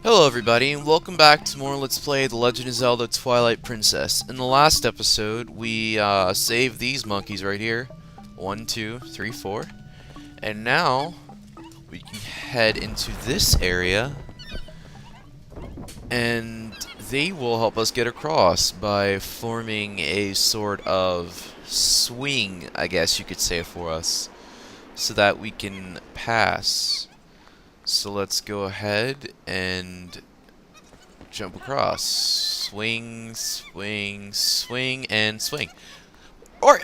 Hello everybody, and welcome back to more Let's Play The Legend of Zelda Twilight Princess. In the last episode, we saved these monkeys right here. 1, 2, 3, 4. And now, we can head into this area, and they will help us get across by forming a sort of swing, I guess you could say, for us, so that we can pass. So let's go ahead and jump across. Swing, swing, swing, and swing. Or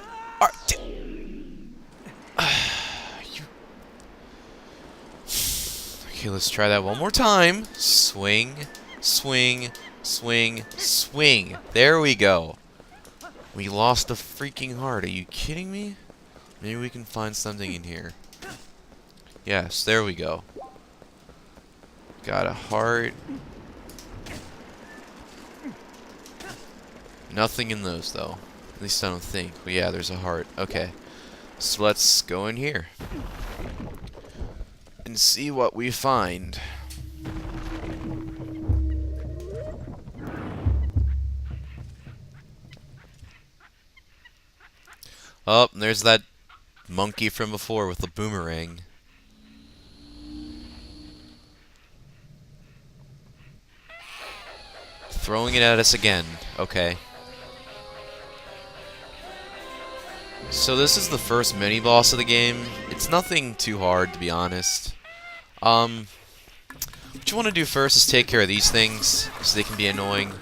you... Okay, let's try that one more time. Swing, swing, swing, swing. There we go. We lost a freaking heart. Are you kidding me? Maybe we can find something in here. Yes, there we go. Got a heart. Nothing in those, though. At least I don't think. But yeah, there's a heart. Okay. So let's go in here. And see what we find. Oh, and there's that monkey from before with the boomerang. Throwing it at us again. Okay. So this is the first mini-boss of the game. It's nothing too hard, to be honest. What you want to do first is take care of these things, so they can be annoying.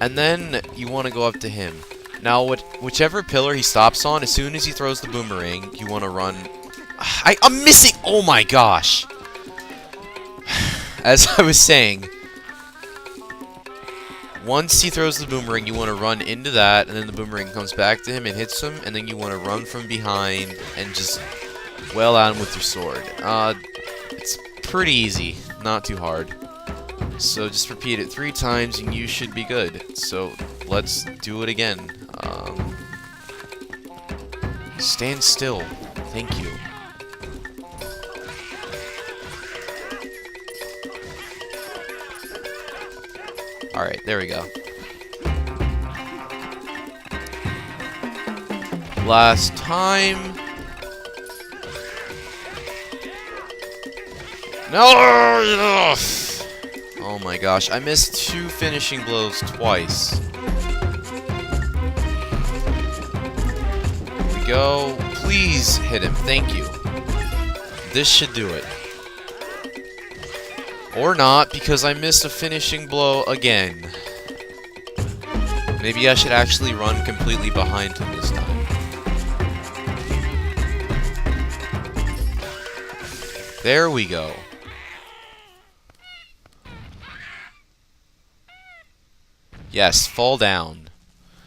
And then you want to go up to him. Now, whichever pillar he stops on, as soon as he throws the boomerang, you want to run... I'm missing... Oh my gosh! As I was saying... Once he throws the boomerang, you want to run into that, and then the boomerang comes back to him and hits him, and then you want to run from behind and just wail at him with your sword. It's pretty easy, not too hard. So just repeat it 3 times and you should be good. So let's do it again. Stand still. Thank you. Alright, there we go. Last time. No! Oh my gosh, I missed 2 finishing blows twice. Here we go. Please hit him. Thank you. This should do it. Or not, because I missed a finishing blow again. Maybe I should actually run completely behind him this time. There we go. Yes, fall down.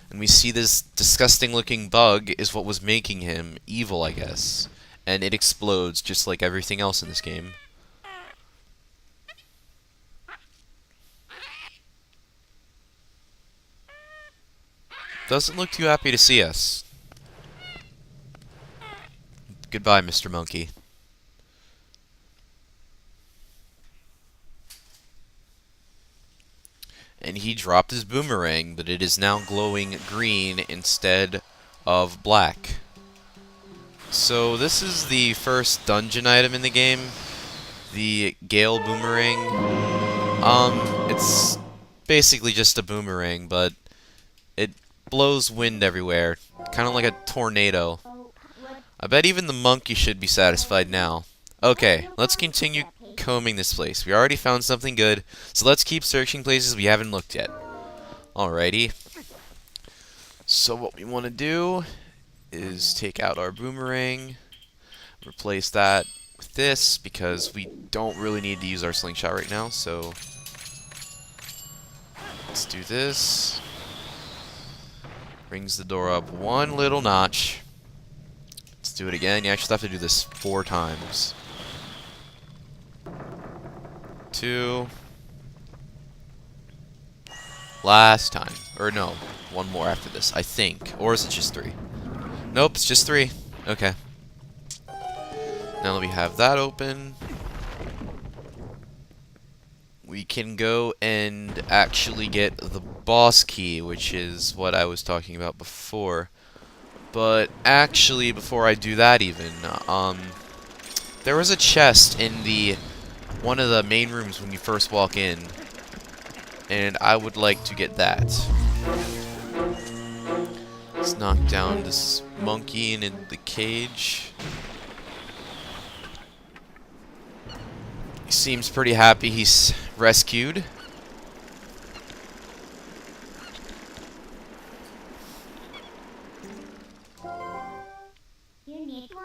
And we see this disgusting looking bug is what was making him evil, I guess. And it explodes just like everything else in this game. Doesn't look too happy to see us. Goodbye, Mr. Monkey. And he dropped his boomerang, but it is now glowing green instead of black. So this is the first dungeon item in the game. The Gale Boomerang. It's basically just a boomerang, but it blows wind everywhere, kind of like a tornado. I bet even the monkey should be satisfied now. Okay, let's continue combing this place. We already found something good, so let's keep searching places we haven't looked yet. Alrighty. So what we want to do is take out our boomerang, replace that with this, because we don't really need to use our slingshot right now, so let's do this. Brings the door up 1 little notch. Let's do it again. You actually have to do this 4 times. 2. Last time. Or no, 1 more after this, I think. Or is it just 3? Nope, it's just 3. Okay. Now let me have that open. we can go and actually get the boss key, which is what I was talking about before. But actually, before I do that even, there was a chest in the one of the main rooms when you first walk in, and I would like to get that. Let's knock down this monkey in the cage. He seems pretty happy he's rescued.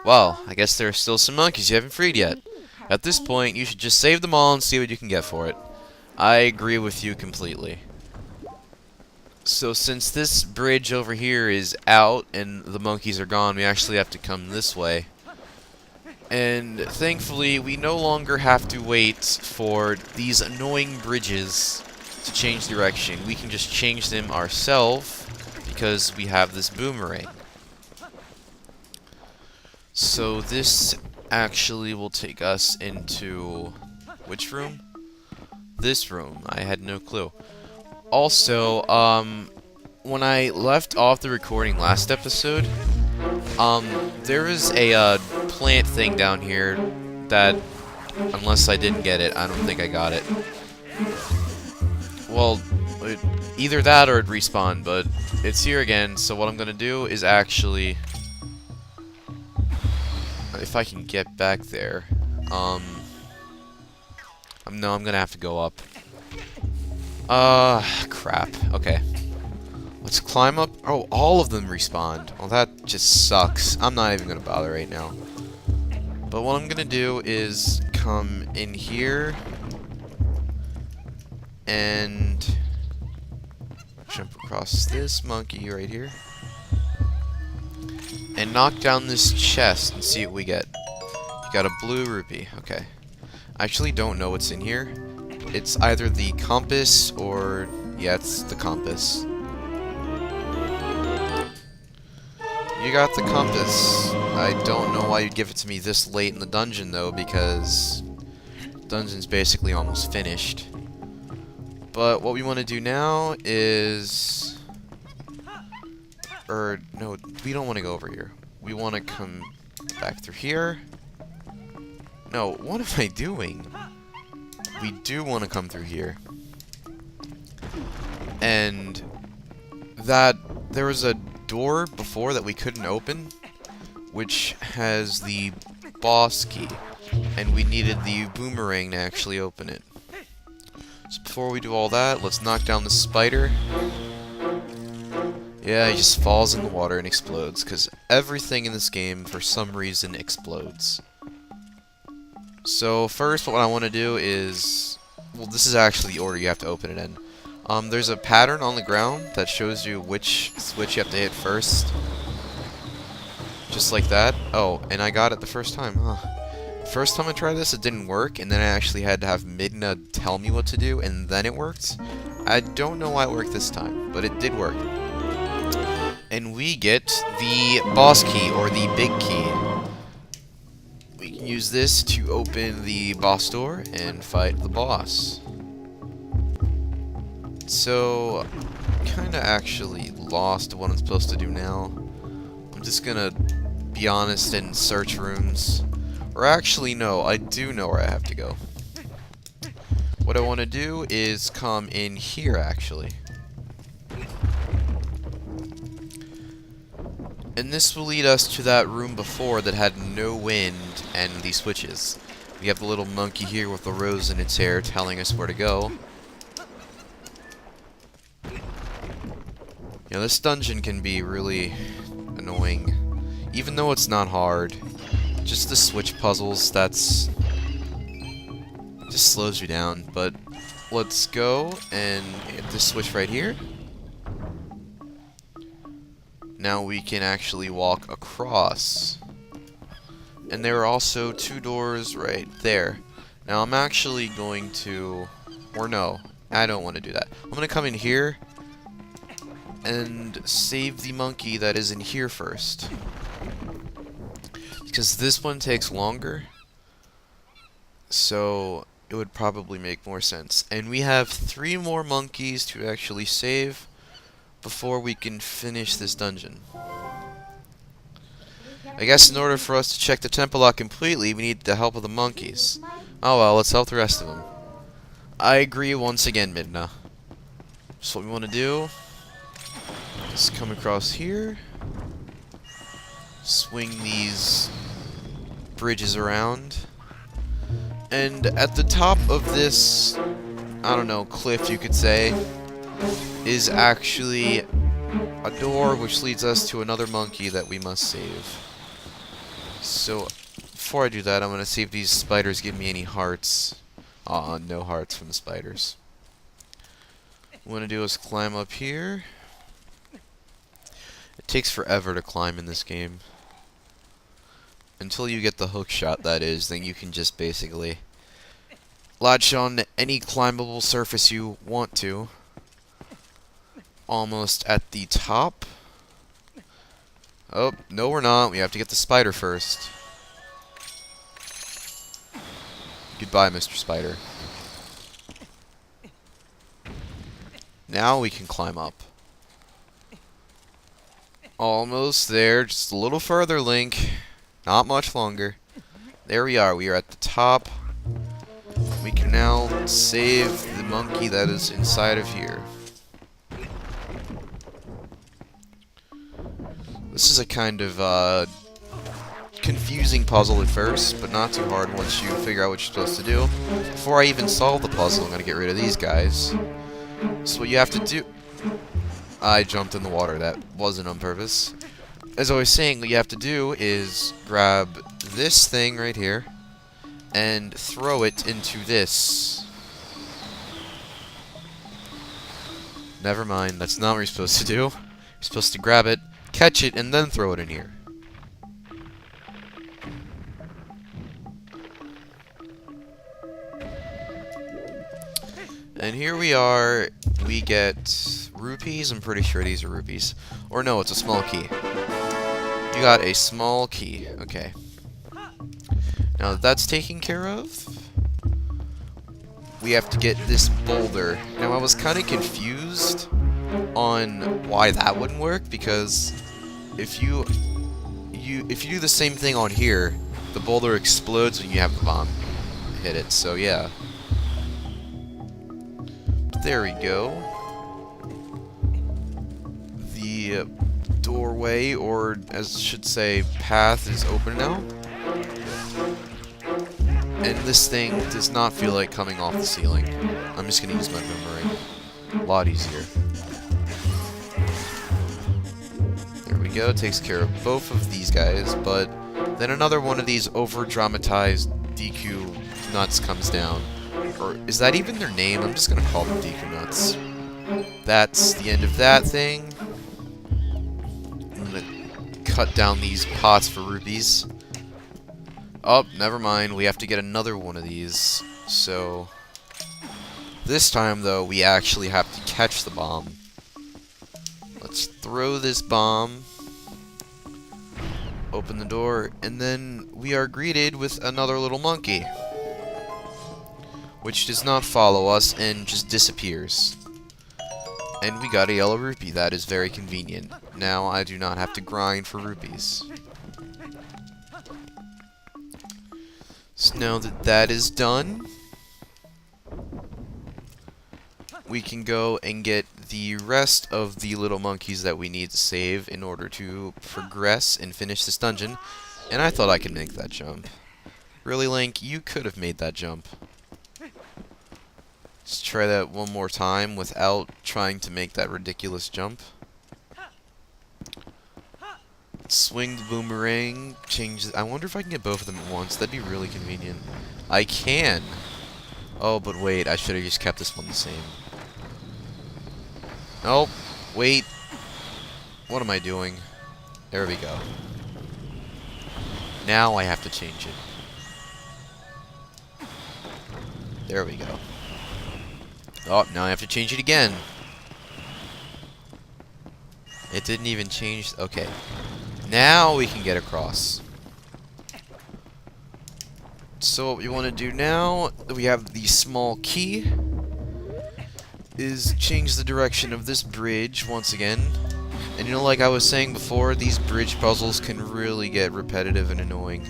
Well, I guess there are still some monkeys you haven't freed yet. At this point, you should just save them all and see what you can get for it. I agree with you completely. So since this bridge over here is out and the monkeys are gone, we actually have to come this way. And thankfully, we no longer have to wait for these annoying bridges to change direction. We can just change them ourselves because we have this boomerang. So this actually will take us into which room? This room. I had no clue. Also, when I left off the recording last episode, there is a plant thing down here that, unless I didn't get it, I don't think I got it. Well, either that or it respawned, but it's here again, so what I'm gonna do is actually, if I can get back there, no, I'm gonna have to go up. Crap. Okay. Let's climb up. Oh, all of them respawned. Well, that just sucks. I'm not even gonna bother right now. But what I'm gonna do is come in here and jump across this monkey right here and knock down this chest and see what we get. You got a blue rupee. Okay. I actually don't know what's in here. It's either the compass or... yeah, it's the compass. You got the compass. I don't know why you'd give it to me this late in the dungeon, though, because the dungeon's basically almost finished. But what we want to do now is... no, we don't want to go over here. We want to come back through here. No, what am I doing? We do want to come through here. And that there was a door before that we couldn't open, which has the boss key, and we needed the boomerang to actually open it. So before we do all that, let's knock down the spider. Yeah, he just falls in the water and explodes, because everything in this game, for some reason, explodes. So first, what I want to do is... well, this is actually the order you have to open it in. There's a pattern on the ground that shows you which switch you have to hit first. Just like that. Oh, and I got it the first time, huh? First time I tried this, it didn't work, and then I actually had to have Midna tell me what to do, and then it worked. I don't know why it worked this time, but it did work. And we get the boss key, or the big key. We can use this to open the boss door and fight the boss. So, kinda actually lost what I'm supposed to do now. I'm just gonna be honest and search rooms. Or actually, no, I do know where I have to go. What I want to do is come in here, actually. And this will lead us to that room before that had no wind and these switches. We have the little monkey here with the rose in its hair telling us where to go. Yeah, this dungeon can be really annoying. Even though it's not hard. Just the switch puzzles, that's... just slows you down. But let's go and hit this switch right here. Now we can actually walk across. And there are also two doors right there. Now I'm actually going to... or no, I don't want to do that. I'm going to come in here and save the monkey that is in here first. Because this one takes longer. So it would probably make more sense. And we have 3 more monkeys to actually save before we can finish this dungeon. I guess in order for us to check the temple lock completely, we need the help of the monkeys. Oh well, let's help the rest of them. I agree once again, Midna. So what we want to do is come across here, swing these bridges around, and at the top of this, I don't know, cliff you could say, is actually a door which leads us to another monkey that we must save. So, before I do that, I'm going to see if these spiders give me any hearts. Aw, no hearts from the spiders. What I'm going to do is climb up here. It takes forever to climb in this game. Until you get the hook shot, that is, then you can just basically latch on to any climbable surface you want to. Almost at the top. Oh, no we're not. We have to get the spider first. Goodbye, Mr. Spider. Now we can climb up. Almost there. Just a little further, Link. Not much longer. There we are. We are at the top. We can now save the monkey that is inside of here. This is a kind of confusing puzzle at first, but not too hard once you figure out what you're supposed to do. Before I even solve the puzzle, I'm going to get rid of these guys. So what you have to do... I jumped in the water. That wasn't on purpose. As I was saying, what you have to do is grab this thing right here and throw it into this. Never mind, that's not what you're supposed to do. You're supposed to grab it, catch it, and then throw it in here. And here we are, we get rupees. I'm pretty sure these are rupees. Or no, it's a small key. You got a small key. Okay. Now that that's taken care of, we have to get this boulder. Now I was kind of confused on why that wouldn't work, because if you do the same thing on here, the boulder explodes when you have the bomb hit it. So yeah. There we go. The doorway, or as I should say, path is open now. And this thing does not feel like coming off the ceiling. I'm just going to use my boomerang. A lot easier. There we go, takes care of both of these guys, but then another one of these over-dramatized DQ nuts comes down. Or is that even their name? I'm just going to call them DQ nuts. That's the end of that thing. I'm going to cut down these pots for rupees. Oh, never mind. We have to get another one of these. So, this time, though, we actually have to catch the bomb. Let's throw this bomb. Open the door, and then we are greeted with another little monkey, which does not follow us and just disappears. And we got a yellow rupee. That is very convenient. Now I do not have to grind for rupees. So now that that is done, we can go and get the rest of the little monkeys that we need to save in order to progress and finish this dungeon. And I thought I could make that jump. Really, Link? You could have made that jump. Let's try that one more time without trying to make that ridiculous jump. Swing the boomerang, change... I wonder if I can get both of them at once. That'd be really convenient. I can! Oh, but wait, I should have just kept this one the same. Nope. Wait. What am I doing? There we go. Now I have to change it. There we go. Oh, now I have to change it again. It didn't even change... Okay. Now we can get across. So what we want to do now, we have the small key, is change the direction of this bridge once again. And you know, like I was saying before, these bridge puzzles can really get repetitive and annoying.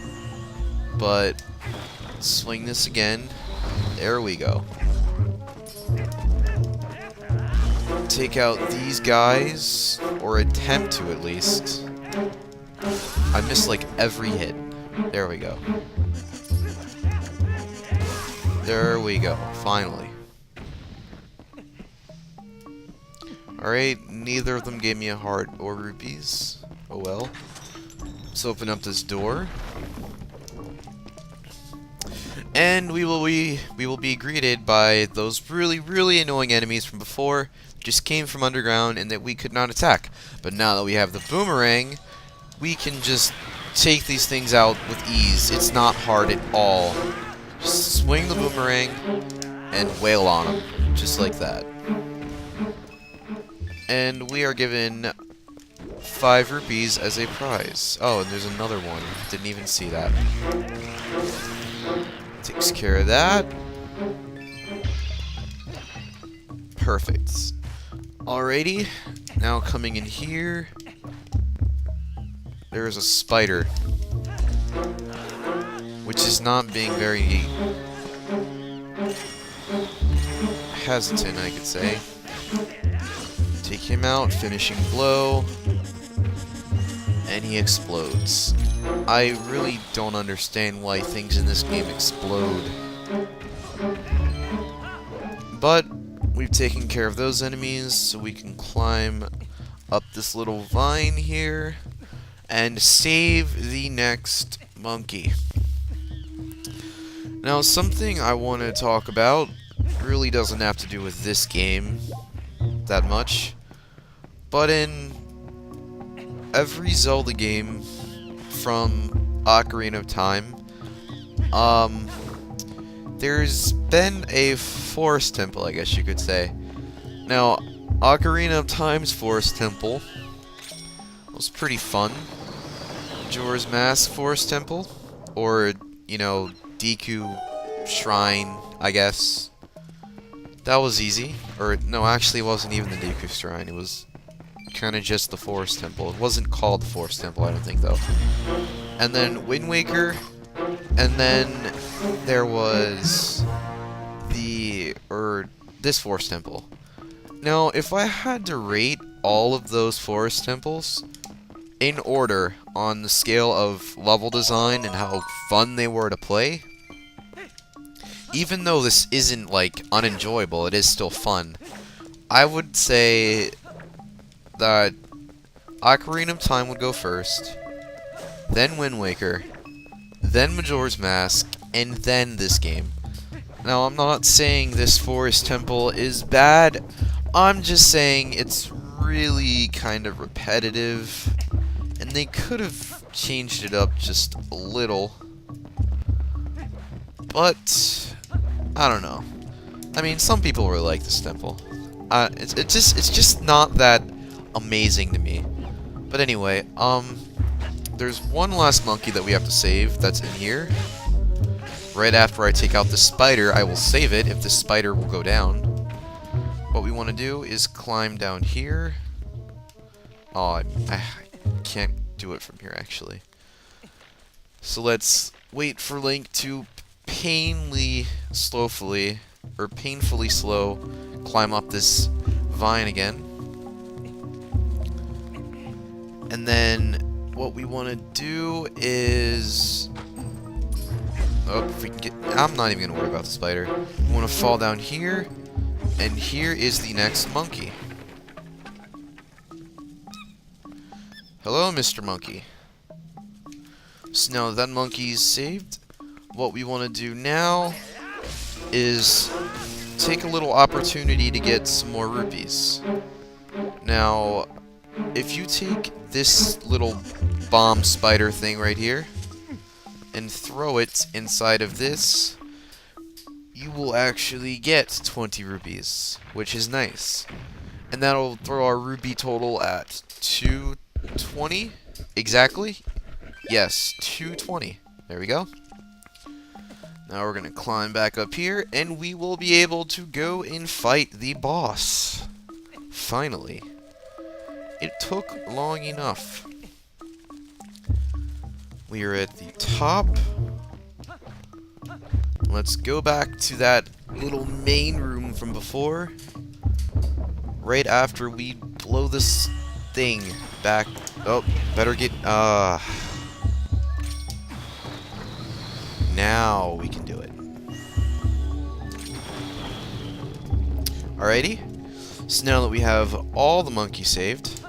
But swing this again. There we go. Take out these guys, or attempt to at least. I missed like every hit. There we go. There we go, finally. Alright, neither of them gave me a heart or rupees. Oh well. Let's open up this door. And we will be greeted by those really annoying enemies from before. Just came from underground and that we could not attack. But now that we have the boomerang, we can just take these things out with ease. It's not hard at all. Just swing the boomerang and wail on them, just like that. And we are given 5 rupees as a prize. Oh, and there's another one. Didn't even see that. Takes care of that. Perfect. Alrighty, now coming in here, there is a spider, which is not being very hesitant, I could say. Take him out, finishing blow, and he explodes. I really don't understand why things in this game explode. But we've taken care of those enemies, so we can climb up this little vine here and save the next monkey. Now, something I want to talk about really doesn't have to do with this game that much, but in every Zelda game from Ocarina of Time, there's been a forest temple, I guess you could say. Now, Ocarina of Time's forest temple was pretty fun. Majora's Mask forest temple, or, you know, Deku Shrine, I guess. That was easy. Or, no, actually it wasn't even the Deku Shrine, it was kind of just the forest temple. It wasn't called the forest temple, I don't think, though. And then Wind Waker, and then there was this forest temple. Now, if I had to rate all of those forest temples in order on the scale of level design and how fun they were to play, even though this isn't, like, unenjoyable, it is still fun, I would say that Ocarina of Time would go first, then Wind Waker, then Majora's Mask, and then this game. Now, I'm not saying this forest temple is bad, I'm just saying it's really kind of repetitive, and they could have changed it up just a little. But I don't know. I mean, some people really like this temple. It's just not that amazing to me. But anyway, there's one last monkey that we have to save that's in here. Right after I take out the spider, I will save it if the spider will go down. What we want to do is climb down here. Oh, I can't do it from here, actually. So let's wait for Link to painfully slow climb up this vine again. And then what we want to do is... oh, if we can get... I'm not even going to worry about the spider. We want to fall down here, and here is the next monkey. Hello, Mr. Monkey. So now that monkey's saved, what we want to do now is take a little opportunity to get some more rupees. Now, if you take this little bomb spider thing right here and throw it inside of this, you will actually get 20 rupees, which is nice. And that'll throw our rupee total at 220 exactly. Yes, 220. There we go. Now we're gonna climb back up here, and we will be able to go and fight the boss. Finally. It took long enough. We are at the top. Let's go back to that little main room from before. Right after we blow this thing back. Oh, better get... Now we can do it. Alrighty. So now that we have all the monkeys saved,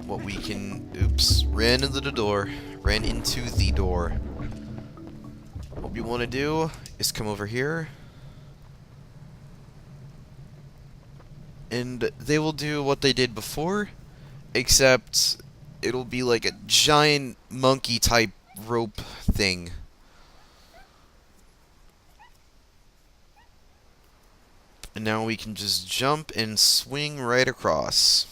what we can... Oops. Ran into the door. Ran into the door. What we want to do is come over here. And they will do what they did before, except it'll be like a giant monkey type rope thing. And now we can just jump and swing right across.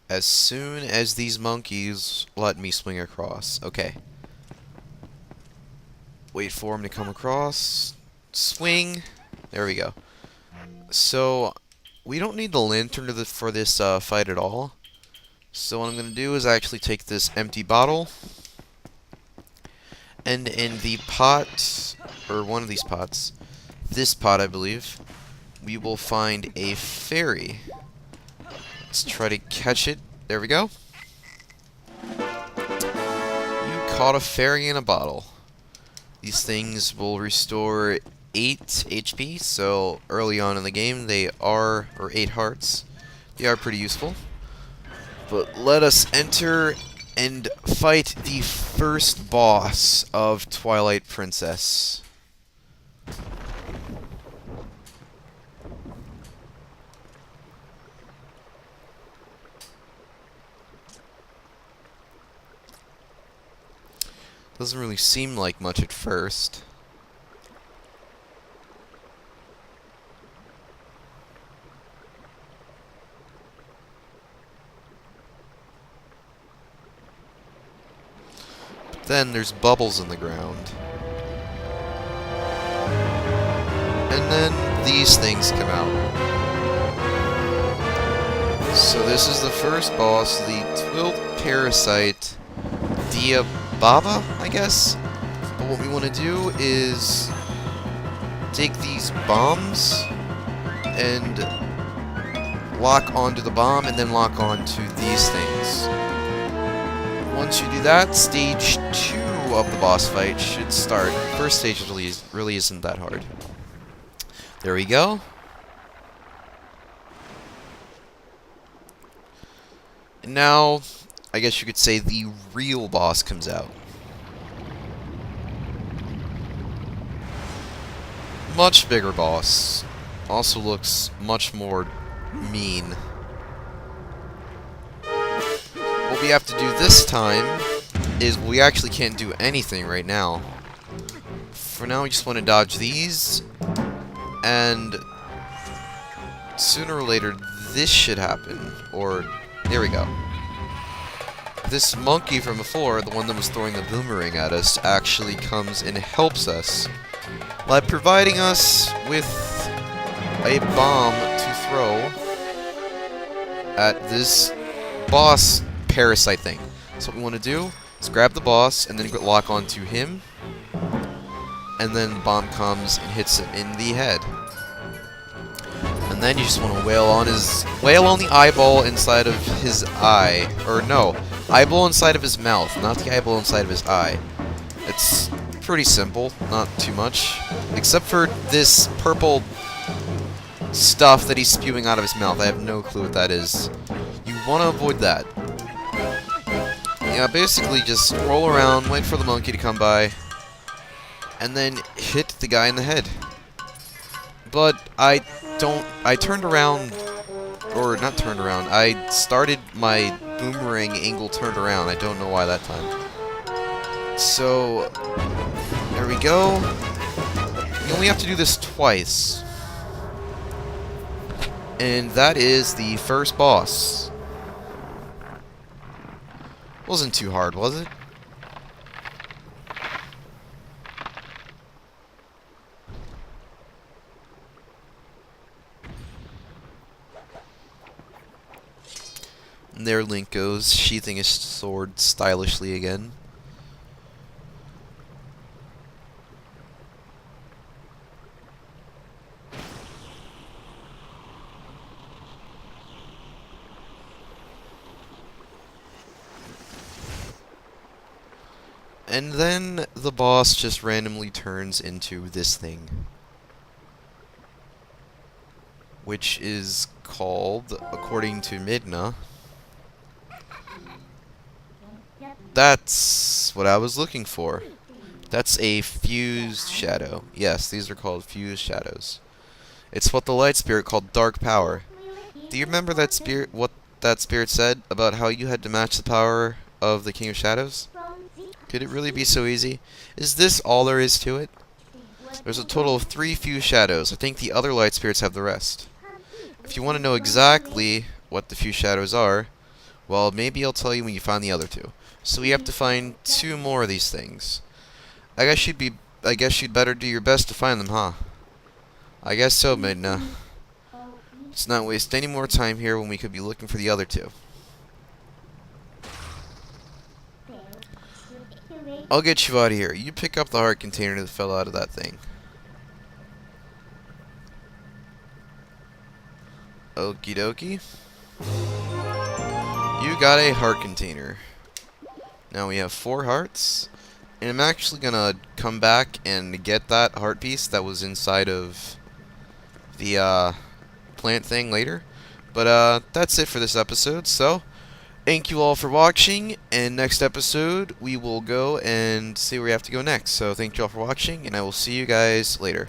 As soon as these monkeys let me swing across. Okay. Wait for him to come across. Swing. There we go. So, we don't need the lantern for this fight at all. So what I'm going to do is actually take this empty bottle. And in the pot, or one of these pots, this pot I believe, we will find a fairy. Let's try to catch it. There we go. You caught a fairy in a bottle. These things will restore 8 HP, so early on in the game they are, or 8 hearts. They are pretty useful. But let us enter and fight the first boss of Twilight Princess. Doesn't really seem like much at first. But then there's bubbles in the ground. And then these things come out. So this is the first boss, the Twilt Parasite Baba, I guess. But what we want to do is take these bombs and lock onto the bomb and then lock onto these things. Once you do that, stage 2 of the boss fight should start. First stage really isn't that hard. There we go. And now, I guess you could say the real boss comes out. Much bigger boss. Also looks much more mean. What we have to do this time is we actually can't do anything right now. For now, we just want to dodge these. And sooner or later, this should happen. Or, there we go. This monkey from before, the one that was throwing the boomerang at us, actually comes and helps us by providing us with a bomb to throw at this boss parasite thing. So what we want to do is grab the boss and then lock onto him, and then the bomb comes and hits him in the head. And then you just want to wail on the eyeball inside of his eye, or no, eyeball inside of his mouth, not the eyeball inside of his eye. It's pretty simple, not too much, except for this purple stuff that he's spewing out of his mouth. I have no clue what that is. You want to avoid that. Yeah, basically just roll around, wait for the monkey to come by, and then hit the guy in the head. But I turned around, or not turned around, I started my boomerang angle turned around. I don't know why that time. So, there we go. You only have to do this twice. And that is the first boss. Wasn't too hard, was it? And there Link goes, sheathing his sword stylishly again. And then the boss just randomly turns into this thing, which is called, according to Midna, that's what I was looking for. That's a fused shadow. Yes, these are called fused shadows. It's what the light spirit called dark power. Do you remember that spirit? What that spirit said about how you had to match the power of the King of Shadows? Could it really be so easy? Is this all there is to it? There's a total of 3 fused shadows. I think the other light spirits have the rest. If you want to know exactly what the fused shadows are, well, maybe I'll tell you when you find the other 2. So we have to find 2 more of these things. I guess you'd better do your best to find them, huh? I guess so, Midna. Let's not waste any more time here when we could be looking for the other 2. I'll get you out of here. You pick up the heart container that fell out of that thing. Okie dokie. You got a heart container. Now we have 4 hearts. And I'm actually gonna come back and get that heart piece that was inside of the plant thing later. But that's it for this episode. So thank you all for watching, and next episode we will go and see where we have to go next. So thank you all for watching, and I will see you guys later.